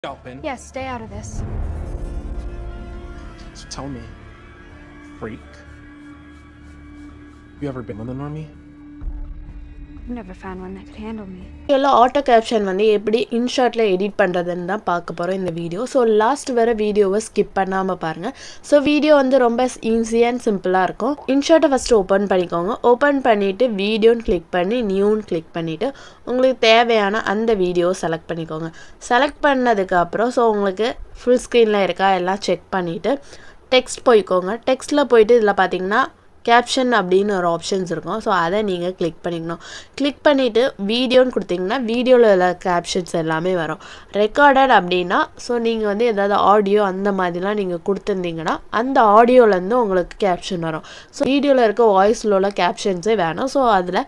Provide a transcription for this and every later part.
Open. Yes, stay out of this. So tell me, freak, you ever been with a normie? I've never found one that could handle me. இதெல்லாம் auto caption வந்து எப்படி இன்ஷாட்டில் edit பண்ணுறதுன்னு தான் பார்க்க போகிறோம் இந்த video. So last வர வீடியோவை ஸ்கிப் பண்ணாமல் பாருங்கள். ஸோ வீடியோ வந்து ரொம்ப ஈஸி அண்ட் சிம்பிளாக இருக்கும். இன்ஷாட்டை ஃபஸ்ட்டு ஓப்பன் பண்ணிக்கோங்க. ஓப்பன் பண்ணிவிட்டு வீடியோன்னு கிளிக் பண்ணி நியூன்னு கிளிக் பண்ணிவிட்டு உங்களுக்கு தேவையான அந்த வீடியோ செலக்ட் பண்ணிக்கோங்க. செலக்ட் பண்ணதுக்கப்புறம் ஸோ உங்களுக்கு ஃபுல் ஸ்க்ரீனில் இருக்கா எல்லாம் செக் பண்ணிவிட்டு டெக்ஸ்ட் போய்க்கோங்க. டெக்ஸ்ட்டில் போயிட்டு இதில் பார்த்தீங்கன்னா கேப்ஷன் அப்படின்னு ஒரு ஆப்ஷன்ஸ் இருக்கும். ஸோ அதை நீங்கள் கிளிக் பண்ணிக்கணும். கிளிக் பண்ணிவிட்டு வீடியோன்னு கொடுத்தீங்கன்னா வீடியோவில் உள்ள கேப்ஷன்ஸ் எல்லாமே வரும். ரெக்கார்டட் அப்படின்னா ஸோ நீங்கள் வந்து ஏதாவது ஆடியோ அந்த மாதிரிலாம் நீங்கள் கொடுத்துருந்தீங்கன்னா அந்த ஆடியோலேருந்து உங்களுக்கு கேப்ஷன் வரும். ஸோ வீடியோவில் இருக்க வாய்ஸில் உள்ள கேப்ஷன்ஸே வேணும். ஸோ அதில்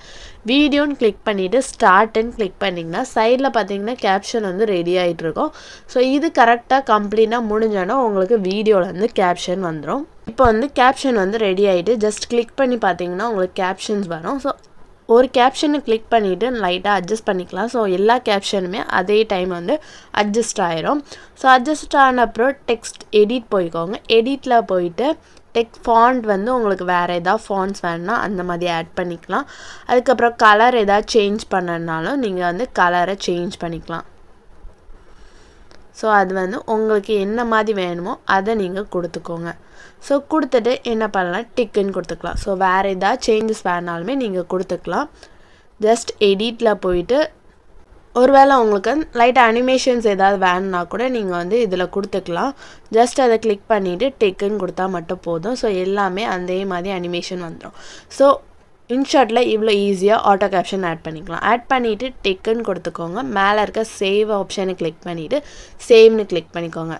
வீடியோன்னு கிளிக் பண்ணிவிட்டு ஸ்டார்ட்டுன்னு கிளிக் பண்ணிங்கன்னா சைடில் பார்த்தீங்கன்னா கேப்ஷன் வந்து ரெடி ஆகிட்டு இருக்கும். ஸோ இது கரெக்டாக கம்ப்ளீட்டாக முடிஞ்சோன்னா உங்களுக்கு வீடியோவிலேருந்து கேப்ஷன் வந்துடும். இப்போ வந்து கேப்ஷன் வந்து ரெடி ஆகிட்டு ஜஸ்ட் கிளிக் பண்ணி பார்த்தீங்கன்னா உங்களுக்கு கேப்ஷன்ஸ் வரும். ஸோ ஒரு கேப்ஷனை கிளிக் பண்ணிவிட்டு லைட்டாக அட்ஜஸ்ட் பண்ணிக்கலாம். ஸோ எல்லா கேப்ஷனுமே அதே டைம் வந்து அட்ஜஸ்ட் ஆகிரும். ஸோ அட்ஜஸ்ட் ஆன அப்புறம் டெக்ஸ்ட் எடிட் போய்க்கோங்க. எடிட்டில் போயிட்டு டெக்ஸ்ட் ஃபாண்ட் வந்து உங்களுக்கு வேறு ஏதாவது ஃபாண்ட்ஸ் வேணுன்னா அந்த மாதிரி ஆட் பண்ணிக்கலாம். அதுக்கப்புறம் கலர் ஏதாவது சேஞ்ச் பண்ணனாலும் நீங்கள் வந்து கலரை சேஞ்ச் பண்ணிக்கலாம். ஸோ அது வந்து உங்களுக்கு என்ன மாதிரி வேணுமோ அதை நீங்கள் கொடுத்துக்கோங்க. ஸோ கொடுத்துட்டு என்ன பண்ணலாம் டிக்குன்னு கொடுத்துக்கலாம். ஸோ வேறு ஏதாவது சேஞ்சஸ் வேணாலுமே நீங்கள் கொடுத்துக்கலாம். ஜஸ்ட் எடிட்டில் போயிட்டு ஒருவேளை உங்களுக்கு லைட் அனிமேஷன்ஸ் ஏதாவது வேணுன்னா கூட நீங்கள் வந்து இதில் கொடுத்துக்கலாம். ஜஸ்ட் அதை கிளிக் பண்ணிவிட்டு டிக்குன்னு கொடுத்தா மட்டும் போதும். ஸோ எல்லாமே அதே மாதிரி அனிமேஷன் வந்துடும். ஸோ இன்ஷாட்டில் இவ்வளோ ஈஸியாக ஆட்டோ கேப்ஷன் ஆட் பண்ணிக்கலாம். ஆட் பண்ணிவிட்டு டிக்குன்னு கொடுத்துக்கோங்க. மேலே இருக்க சேவ் ஆப்ஷனை கிளிக் பண்ணிவிட்டு சேவ்னு கிளிக் பண்ணிக்கோங்க.